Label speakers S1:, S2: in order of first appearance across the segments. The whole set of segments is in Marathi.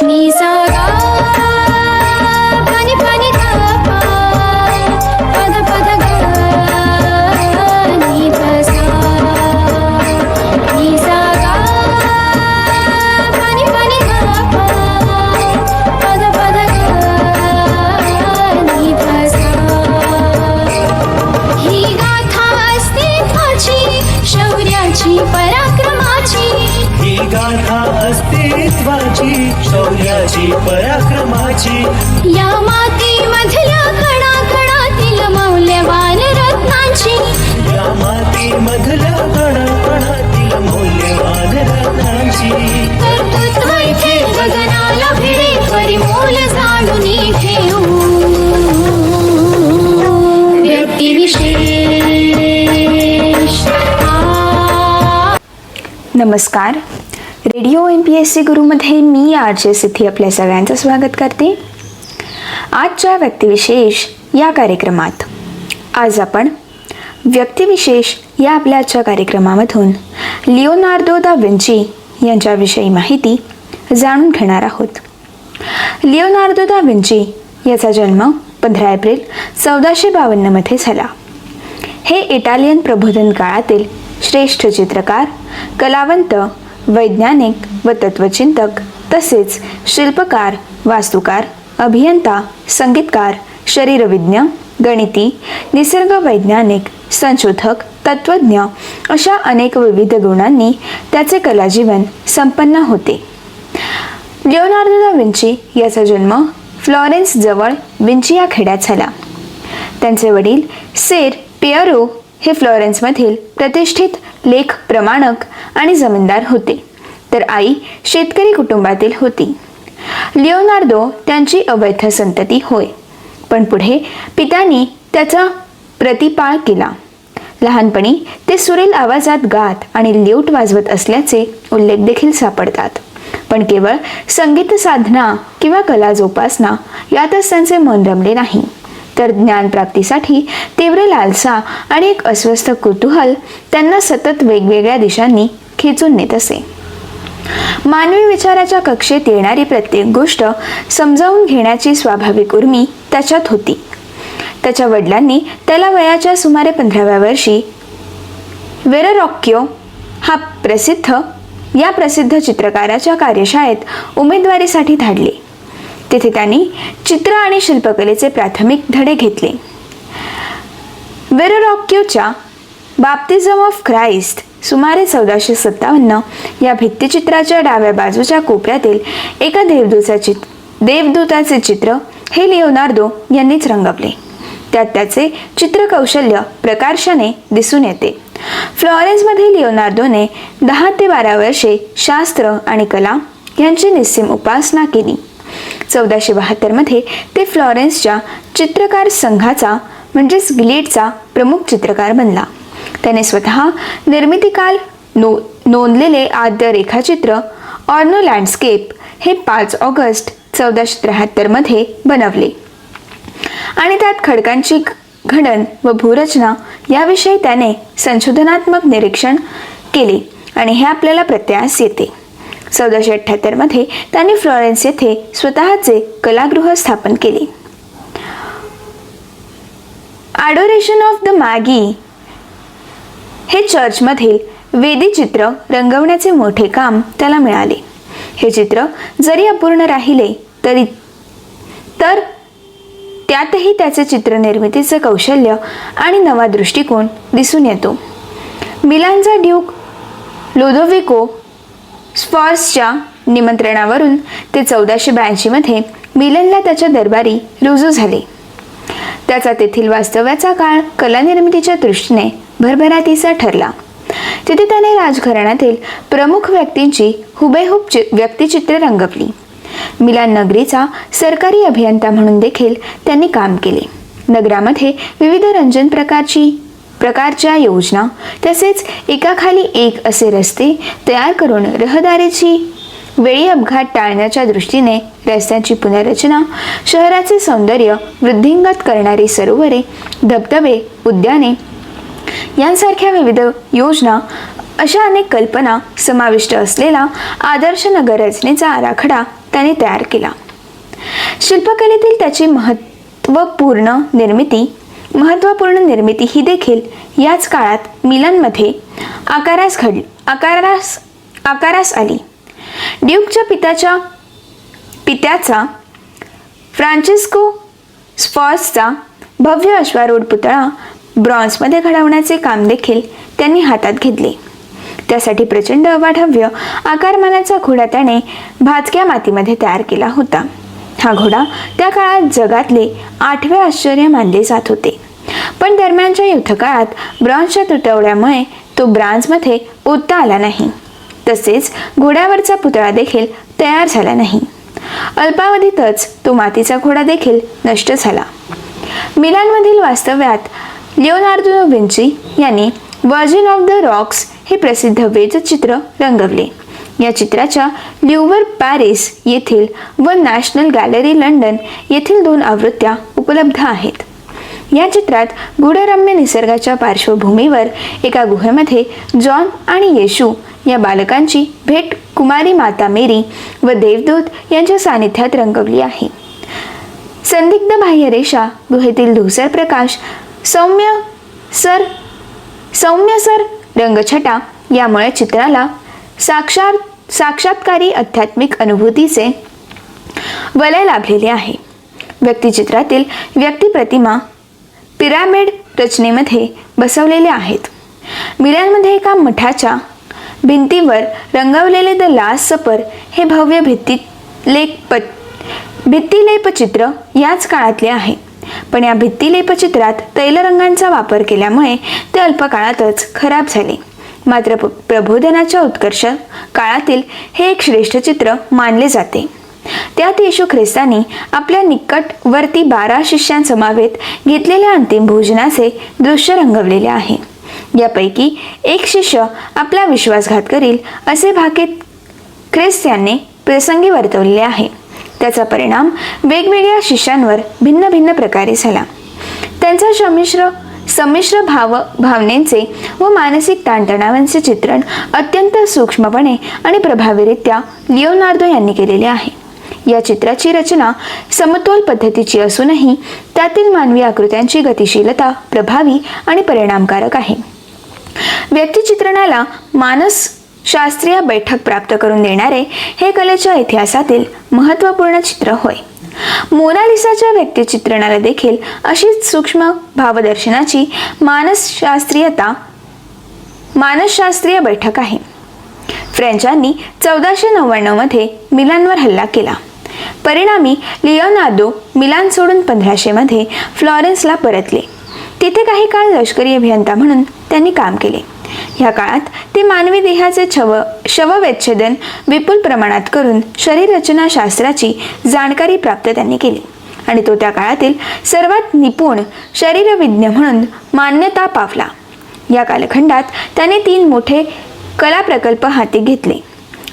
S1: नि सा गा पनि पनि धा पा पद पद गा नि ध सा नि सा गा पनि पनि धा पा पद पद गा नि ध सा ही गाथा अस्तित्वाची शौर्याची पराक्रमाची
S2: ही गाथा अस्तित्वाची शौर्याची पराक्रमाची
S1: या मातीमधल्या कणाकणातील मौल्यवान रत्नांची
S2: या मातीमधल्या कणाकणातील मौल्यवान रत्नांची
S1: कर्तृत्व इथे गगनाला भिडे परिमोल जाणून ठेवू व्यक्तिविशेष
S3: नमस्कार. रेडिओ MPSC गुरुमध्ये मी आरजे सिद्धी आपल्या सगळ्यांचं स्वागत करते. आजच्या व्यक्तिविशेष या कार्यक्रमात आज आपण व्यक्तिविशेष या आपल्या आजच्या कार्यक्रमामधून लिओनार्दो दा विंची यांच्याविषयी माहिती जाणून घेणार आहोत. लिओनार्दो दा विंची याचा जन्म 15 एप्रिल 1452 मध्ये झाला. हे इटालियन प्रबोधन काळातील श्रेष्ठ चित्रकार, कलावंत, वैज्ञानिक व तत्वचिंतक तसेच शिल्पकार, वास्तुकार, अभियंता, संगीतकार, शरीरविज्ञ, गणिती, निसर्ग वैज्ञानिक, संशोधक, तत्वज्ञ अशा अनेक विविध गुणांनी त्याचे कलाजीवन संपन्न होते. लिओनार्दो दा विंची याचा जन्म फ्लॉरेन्स जवळ विंची या खेड्यात झाला. त्यांचे वडील सेर पियरो हे फ्लॉरेन्समधील प्रतिष्ठित लेख प्रमाणक आणि जमीनदार होते, तर आई शेतकरी कुटुंबातील होती. लिओनार्दो त्यांची अवैध संतती होय, पण पुढे पित्याने त्याचा प्रतिपाळ केला. लहानपणी ते सुरेल आवाजात गात आणि ल्यूट वाजवत असल्याचे उल्लेख देखील सापडतात, पण केवळ संगीत साधना किंवा कला जोपासना यातच त्यांचे मन रमले नाही, तर ज्ञानप्राप्तीसाठी तीव्र लालसा आणि एक अस्वस्थ कुतूहल त्यांना सतत वेगवेगळ्या दिशांनी खेचून नेत असे. मानवी विचाराच्या कक्षेत येणारी प्रत्येक गोष्ट समजावून घेण्याची स्वाभाविक उर्मी त्याच्यात होती. त्याच्या वडिलांनी त्याला वयाच्या सुमारे 15व्या वर्षी वेररॉक्यो या प्रसिद्ध चित्रकाराच्या कार्यशाळेत उमेदवारीसाठी धाडले. तेथे त्यांनी चित्र आणि शिल्पकलेचे प्राथमिक धडे घेतले. वेररॉक्योच्या बाप्तिझम ऑफ ख्राइस्ट सुमारे 1457 या भित्तिचित्राच्या डाव्या बाजूच्या कोपऱ्यातील एका देवदूताचे चित्र हे लिओनार्दो यांनीच रंगवले. त्यात त्याचे चित्रकौशल्य प्रकर्षाने दिसून येते. फ्लॉरेन्समध्ये लिओनार्दोने 10 ते 12 वर्षे शास्त्र आणि कला यांची निस्सीम उपासना केली. 1472 मध्ये ते फ्लॉरेन्सच्या चित्रकार संघाचा म्हणजेच गिल्डचा प्रमुख चित्रकार बनला. त्याने स्वतः निर्मितीकाल नोंदलेले आद्य रेखाचित्र ऑर्नो लँडस्केप हे 5 ऑगस्ट 1473 मध्ये बनवले आणि त्यात खडकांची घडण व भूरचना याविषयी त्याने संशोधनात्मक निरीक्षण केले आणि हे आपल्याला प्रत्ययास येते. 1478 मध्ये त्यांनी फ्लॉरेन्स येथे स्वतःचे कलागृह स्थापन केले. अडोरेशन ऑफ द मॅगी हे चर्चमधील वेदी चित्र रंगवण्याचे मोठे काम त्याला मिळाले. हे चित्र जरी अपूर्ण राहिले तर त्यातही त्याचे चित्रनिर्मितीचे कौशल्य आणि नवा दृष्टिकोन दिसून येतो. मिलानचा ड्यूक लोदोविको स्फॉर्सच्या निमंत्रणावरून ते 1482 मध्ये मिलनला त्याच्या दरबारी रुजू झाले. त्याचा तेथील वास्तव्याचा काळ कलानिर्मितीच्या दृष्टीने भरभराटीचा ठरला. तिथे त्याने राजघराण्यातील प्रमुख व्यक्तींची हुबेहूब व्यक्तिचित्रे रंगवली. मिलान नगरीचा सरकारी अभियंता म्हणून देखील त्यांनी काम केले. नगरामध्ये विविध रंजन प्रकारच्या योजना तसेच एकाखाली एक असे रस्ते तयार करून रहदारीची वेळी अपघात टाळण्याच्या दृष्टीने रस्त्यांची पुनर्रचना, शहराचे सौंदर्य वृद्धिंगत करणारी सरोवरे, धबधबे, उद्याने यांसारख्या विविध योजना अशा अनेक कल्पना समाविष्ट असलेला आदर्श नगर रचनेचा आराखडा त्याने तयार केला. शिल्पकलेतील त्याची महत्त्वपूर्ण निर्मिती ही देखील याच काळात मिलानमध्ये आकारास आली. ड्यूकच्या पित्याचा फ्रान्सिस्को स्फॉर्ट्सचा भव्य अश्वारूढ पुतळा ब्रॉन्झमध्ये घडवण्याचे काम देखील त्यांनी हातात घेतले. त्यासाठी प्रचंड अवाढव्य आकारमानाचा घोडा त्याने भाजक्या मातीमध्ये तयार केला होता. हा घोडा त्या काळात जगातले 8वे आश्चर्य मानले जात होते. पण दरम्यानच्या युद्धकाळात ब्रॉन्झच्या तुटवड्यामुळे तो ब्रॉन्झमध्ये ओतता आला नाही. तसेच घोड्यावरचा पुतळा देखील तयार झाला नाही. अल्पावधीतच तो मातीचा घोडा देखील नष्ट झाला. मिलानमधील वास्तव्यात लिओनार्दो दा विंची यांनी व्हर्जिन ऑफ द रॉक्स हे प्रसिद्ध व्यंगचित्र रंगवले. या चित्राच्या ल्युव्हर पॅरिस येथील व नॅशनल गॅलरी लंडन येथील 2 आवृत्त्या उपलब्ध आहेत. या चित्रात गूढरम्य निसर्गाच्या पार्श्वभूमीवर एका गुहेमध्ये जॉन आणि येशू या बालकांची भेट कुमारी माता मेरी व देवदूत यांच्या सानिध्यात रंगवली आहे. संदिग्ध बाह्यरेषा, गुहेतील धुसर प्रकाश, सौम्यसर रंगछटा यामुळे चित्राला साक्षात्कारी आध्यात्मिक अनुभूतीचे वलय लाभलेले आहे. व्यक्तिचित्रातील व्यक्तिप्रतिमा पिरामिड रचनेमध्ये बसवलेल्या आहेत. मिलानमध्ये एका मठाच्या भिंतीवर रंगवलेले द लास्ट सपर हे भव्य भित्तिलेपचित्र याच काळातले आहे. पण या भित्तिलेपचित्रात तैलरंगांचा वापर केल्यामुळे ते अल्पकाळातच खराब झाले. मात्र प्रबोधनाच्या उत्कर्ष काळातील हे एक श्रेष्ठ चित्र मानले जाते. त्यात येशू ख्रिस्तानी आपल्या निकटवर्ती 12 शिष्यांसमवेत घेतलेल्या अंतिम भोजनाचे दृश्य रंगवलेले आहे. यापैकी एक शिष्य आपला विश्वासघात करील असे भाकीत ख्रिस्त यांनी प्रसंगी वर्तवलेले आहे. त्याचा परिणाम वेगवेगळ्या शिष्यांवर भिन्न भिन्न प्रकारे झाला. त्यांचा संमिश्र भावनेचे व मानसिक ताणतणावांचे चित्रण अत्यंत सूक्ष्मपणे आणि प्रभावीरित्या लिओनार्दो यांनी केलेले आहे. या चित्राची रचना समतोल पद्धतीची असूनही त्यातील मानवी आकृत्यांची गतिशीलता प्रभावी आणि परिणामकारक आहे. व्यक्तिचित्रणाला मानसशास्त्रीय बैठक प्राप्त करून देणारे हे कलेच्या इतिहासातील महत्त्वपूर्ण चित्र होय. मोनालिसाच्या व्यक्तिचित्रणाला देखील अशीच सूक्ष्म भावदर्शनाची मानसशास्त्रीय बैठक आहे. फ्रेंचांनी 1499 मध्ये मिलानवर हल्ला केला. परिणामी लिओनार्दो मिलान सोडून 1500 मध्ये फ्लॉरेन्सला परतले. तिथे काही काळ लष्करी अभियंता म्हणून त्यांनी काम केले. या काळात ते मानवी देहाचे शवविच्छेदन विपुल प्रमाणात करून शरीररचना शास्त्राची जाणकारी प्राप्त त्यांनी केली आणि तो त्या काळातील सर्वात निपुण शरीरविज्ञ म्हणून मान्यता पावला. या कालखंडात त्याने 3 मोठे कला प्रकल्प हाती घेतले.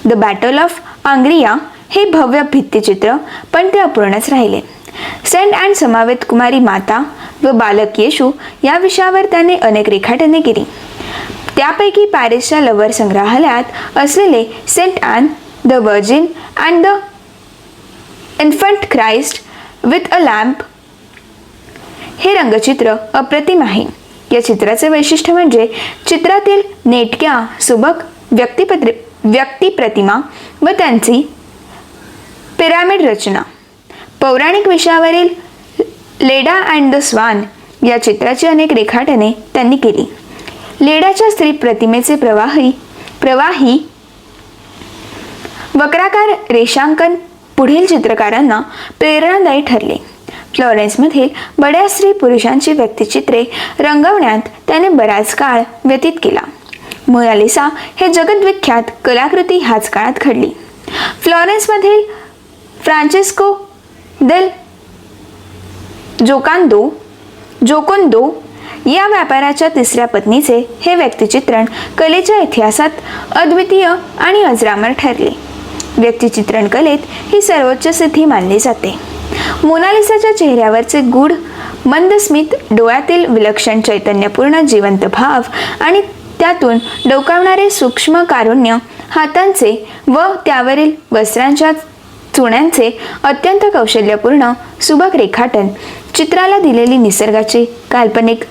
S3: द बॅटल ऑफ आंग्रिया हे भव्य भित्तिचित्र, पण ते अपूर्णच राहिले. सेंट अँड समवेत कुमारी माता व बालक येशू या विषयावर त्याने अनेक रेखाटने केली. त्यापैकी पॅरिसच्या लवर संग्रहालयात असलेले Saint and the Virgin and the infant Christ with a lamp हे रंगचित्र अप्रतिम आहे. या चित्राचे वैशिष्ट्य म्हणजे चित्रातील नेटक्या सुबक व्यक्तिप्रतिमा व त्यांची पिरामिड रचना. पौराणिक विषयावरील लेडा अँड द स्वान या चित्राची अनेक रेखाटने त्यांनी केली. लेडाच्या स्त्री प्रतिमेचे प्रवाही वक्राकार रेषांकन पुढील चित्रकारांना प्रेरणादायी ठरले. फ्लॉरेन्समधील बड्या स्त्री पुरुषांची व्यक्तिचित्रे रंगवण्यात त्याने बराच काळ व्यतीत केला. मोनालिसा हे जगद्विख्यात कलाकृती ह्याच काळात घडली. फ्लॉरेन्समधील फ्रान्सिस्को देल जोकोंदो या व्यापाराच्या 3ऱ्या पत्नीचे हे व्यक्तिचित्रण कलेच्या इतिहासात अद्वितीय आणि अजरामर ठरले. व्यक्तिचित्रण कलेत ही सर्वोच्च सिद्धी मानली जाते. मोनालिसाच्या चेहऱ्यावरचे गूढ मंद स्मित, डोळ्यातील विलक्षण चैतन्यपूर्ण जिवंत भाव आणि त्यातून डोकावणारे सूक्ष्म कारुण्य, हातांचे व त्यावरील वस्त्रांच्या चुण्यांचे अत्यंत कौशल्यपूर्ण सुबक रेखाटन, चित्राला दिलेली निसर्गाची काल्पनिक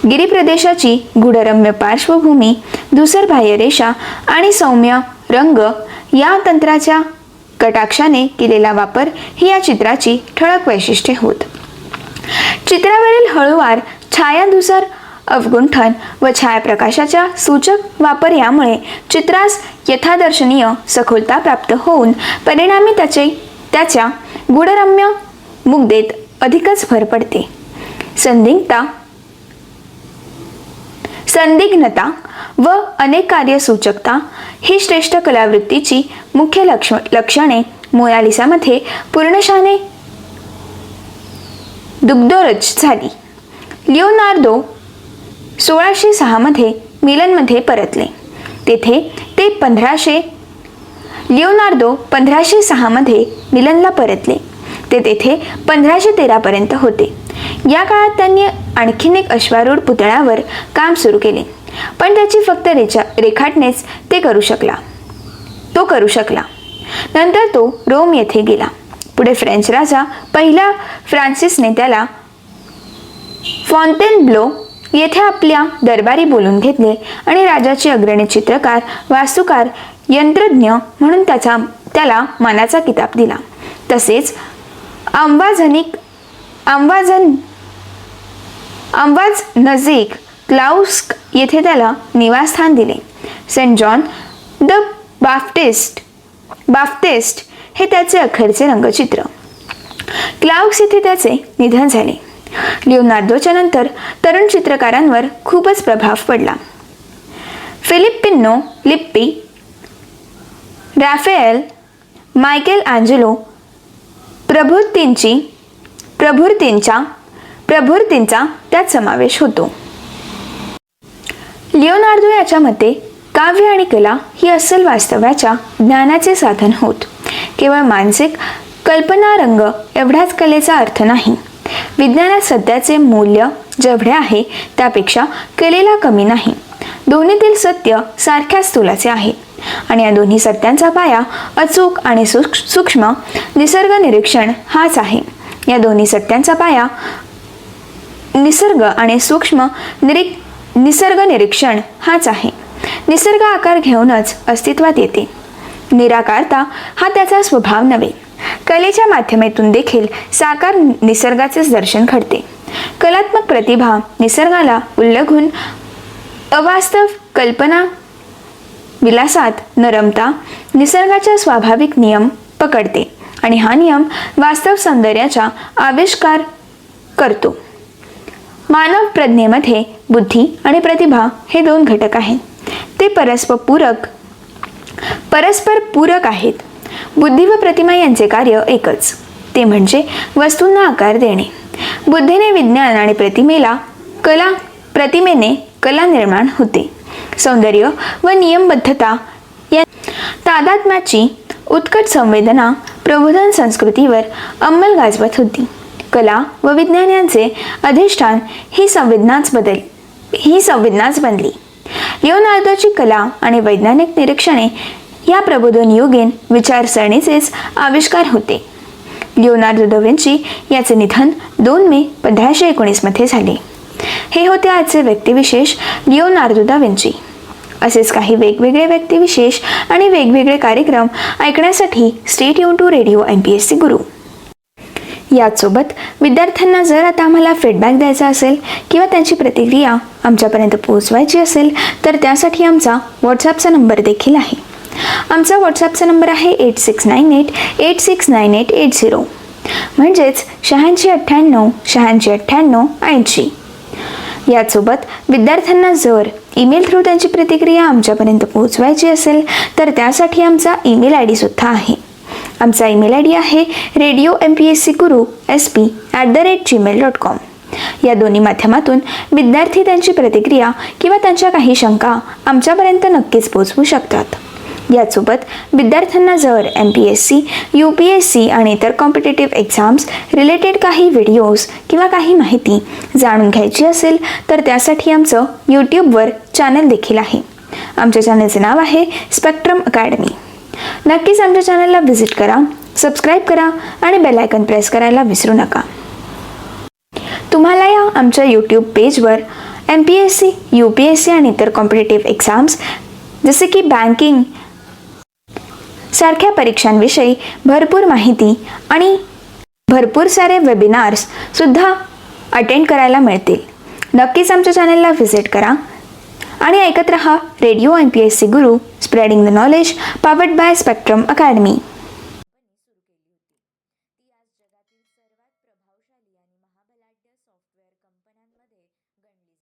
S3: गिरीप्रदेशाची गुढरम्य पार्श्वभूमी, धुसर बाह्यरेषा आणि सौम्य रंग या तंत्राच्या कटाक्षाने केलेला वापर ही या चित्राची ठळक वैशिष्ट्ये होत. चित्रावरील हळूवार छायाधुसर अवगुंठन व छायाप्रकाशाच्या सूचक वापर यामुळे चित्रास यथादर्शनीय सखोलता प्राप्त होऊन परिणामी त्याच्या गुढरम्य मुग्धेत अधिकच भर पडते. संदिग्धता व अनेक कार्यसूचकता ही श्रेष्ठ कलावृत्तीची मुख्य लक्षणे मोनालिसामध्ये पूर्णशाने दुग्धोरच झाली. लिओनार्दो 1606 मध्ये मिलनमध्ये परतले. लिओनार्दो 1506 मध्ये मिलनला परतले. ते तेथे 1513 पर्यंत होते. या काळात त्यांनी आणखीन एक अश्वारूढ पुतळ्यावर काम सुरू केले, पण त्याची फक्त रेखाटनेच तो करू शकला. नंतर तो रोम येथे गेला. पुढे फ्रेंच राजा पहिला फ्रान्सिसने त्याला फॉन्टेनब्लो येथे आपल्या दरबारी बोलून घेतले आणि राजाची अग्रणी चित्रकार, वास्तुकार, यंत्रज्ञ म्हणून त्याला मानाचा किताब दिला. तसेच आंवाज नजीक क्लाउस्क येथे त्याला निवासस्थान दिले. सेंट जॉन द बाप्टिस्ट हे त्याचे अखेरचे रंगचित्र. क्लाउस्क येथे त्याचे निधन झाले. लिओनार्दोच्या नंतर तरुण चित्रकारांवर खूपच प्रभाव पडला. Filipino lippy, Rafale, Michael Angelo प्रभूतींचा त्यात समावेश होतो. लिओनार्दो याच्या मते काव्य आणि कला ही अस्सल वास्तव्याच्या ज्ञानाचे साधन होत. केवळ मानसिक कल्पनारंग एवढाच कलेचा अर्थ नाही. विज्ञानात सत्याचे मूल्य जेवढे आहे त्यापेक्षा कलेला कमी नाही. दोन्हीतील सत्य सारख्याच तोलाचे आहे आणि या दोन्ही सत्यांचा पाया अचूक आणि सूक्ष्म निसर्ग निरीक्षण हाच आहे. या दोन्ही सत्यांचा पाया निसर्ग आणि सूक्ष्म निसर्ग निरीक्षण हाच आहे. निसर्ग आकार घेऊनच अस्तित्वात येते. निराकारता हा त्याचा स्वभाव नव्हे. कलेच्या माध्यमातून देखील साकार निसर्गाचेच दर्शन घडते. कलात्मक प्रतिभा निसर्गाला उल्लंघून अवास्तव कल्पना विलासात नरमता निसर्गाचा स्वाभाविक नियम पकडते आणि हा नियम वास्तव सौंदर्याचा आविष्कार करतो. मानव प्रज्ञेमध्ये बुद्धी आणि प्रतिभा हे दोन घटक आहेत. ते परस्पर पूरक आहेत. बुद्धी व प्रतिमा यांचे कार्य एकच, ते म्हणजे वस्तूंना आकार देणे. बुद्धीने विज्ञान आणि प्रतिमेने कला निर्माण होते. सौंदर्य व नियमबद्धता या तादात्म्याची उत्कट संवेदना प्रबोधन संस्कृतीवर अंमल गाजवत होती. कला व विज्ञान यांचे अधिष्ठान ही संवेदनाच बनली. लिओनार्दोची कला आणि वैज्ञानिक निरीक्षणे या प्रबोधन योगीन विचारसरणीचेच आविष्कार होते. लिओनार्दो दा विंची याचे निधन 2 मे 1519 मध्ये झाले. हे होते आजचे व्यक्तिविशेष लिओनार्दो दा विंची. असेच काही वेगवेगळे व्यक्तिविशेष आणि वेगवेगळे कार्यक्रम ऐकण्यासाठी stay tune to radio MPSC Guru. याचसोबत विद्यार्थ्यांना जर आता आम्हाला फीडबॅक द्यायचा असेल किंवा त्यांची प्रतिक्रिया आमच्यापर्यंत पोहोचवायची असेल तर त्यासाठी आमचा व्हॉट्सॲपचा नंबर देखील आहे. आमचा व्हॉट्सॲपचा नंबर आहे 8698869880 म्हणजेच 8698 8698 80. याचसोबत विद्यार्थ्यांना जर ईमेल थ्रू त्यांची प्रतिक्रिया आमच्यापर्यंत पोहोचवायची असेल तर त्यासाठी आमचा ईमेल ID सुद्धा आहे. आमचा ईमेल ID आहे radiompscguru@gmail.com. या दोन्ही माध्यमातून विद्यार्थी त्यांची प्रतिक्रिया किंवा त्यांच्या काही शंका आमच्यापर्यंत नक्कीच पोहोचवू शकतात. यासोबत विद्यार्थ्यांना जर MPSC, UPSC आणि इतर कॉम्पिटिटिव्ह एक्झाम्स रिलेटेड काही व्हिडिओज किंवा काही माहिती जाणून घ्यायची असेल तर त्यासाठी आमचं यूट्यूबवर चॅनल देखील आहे. आमच्या चॅनलचे नाव आहे स्पेक्ट्रम अकॅडमी. नक्कीच आमच्या चॅनलला व्हिजिट करा, सबस्क्राईब करा आणि बेल आयकॉन प्रेस करायला विसरू नका. तुम्हाला या आमच्या यूट्यूब पेजवर MPSC, UPSC आणि इतर कॉम्पिटेटिव्ह एक्झाम्स जसे की बँकिंग सारख्या परीक्षांविषयी भरपूर माहिती आणि भरपूर सारे वेबिनार्स सुद्धा अटेंड करायला मिळतील. नक्कीच आमच्या चॅनलला व्हिजिट करा आणि ऐकत रहा radio MPSC Guru, spreading the knowledge, powered by spectrum academy.